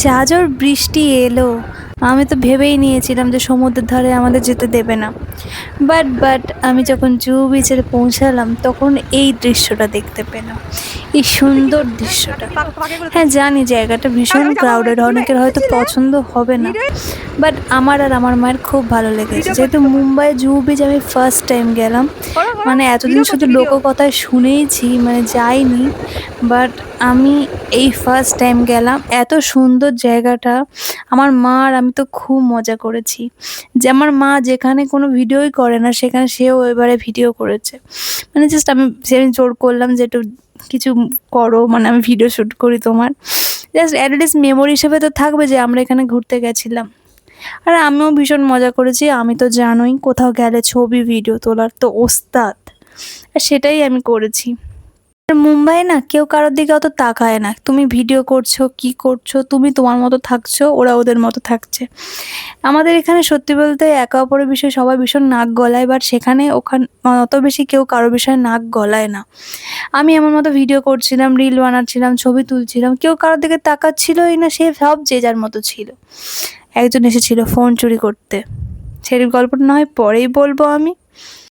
ঝাঁঝর বৃষ্টি এলো, আমি তো ভেবেই নিয়েছিলাম যে সমুদ্রের ধারে আমাদের যেতে দেবে না। বাট আমি যখন জুহু বিচে পৌঁছালাম তখন এই দৃশ্যটা দেখতে পেলাম, এই সুন্দর দৃশ্যটা। হ্যাঁ জানি জায়গাটা ভীষণ ক্রাউডেড, অনেকের হয়তো পছন্দ হবে না, বাট আমার আর আমার মায়ের খুব ভালো লেগেছে। যেহেতু মুম্বাই জুহু বিচ আমি ফার্স্ট টাইম গেলাম, মানে এতদিন শুধু লোককথায় শুনেইছি, মানে যাইনি। বাট আমি এই ফার্স্ট টাইম গেলাম, এত সুন্দর জায়গাটা। আমার মা আর আমি তো খুব মজা করেছি, যে আমার মা যেখানে কোনো ভিডিওই করে না সেখানে সেও এবারে ভিডিও করেছে। মানে জাস্ট আমি জোর করলাম যে একটু কিছু করো, মানে আমি ভিডিও শ্যুট করি তোমার, জাস্ট অ্যাটলিস্ট মেমোরি হিসেবে তো থাকবে যে আমরা এখানে ঘুরতে গেছিলাম। আর আমিও ভীষণ মজা করেছি, আমি তো জানোই কোথাও গেলে ছবি ভিডিও তোলার তো ওস্তাদ, আর সেটাই আমি করেছি। আর মুম্বাই না কেউ কারোর দিকে অত তাকায় না, তুমি ভিডিও করছো কি করছো, তুমি তোমার মতো থাকছো, ওরা ওদের মতো থাকছে। আমাদের এখানে সত্যি বলতে একে অপরের বিষয়ে সবাই ভীষণ নাক গলায়, বাট সেখানে ওখানে অত বেশি কেউ কারোর বিষয়ে নাক গলায় না। আমি আমার মতো ভিডিও করছিলাম, রিল বানাচ্ছিলাম, ছবি তুলছিলাম, কেউ কারোর দিকে তাকাচ্ছিলই না, সে সব যে যার মতো ছিল। একজন এসেছিল ফোন চুরি করতে, সেটির গল্পটা না হয় পরেই বলবো আমি।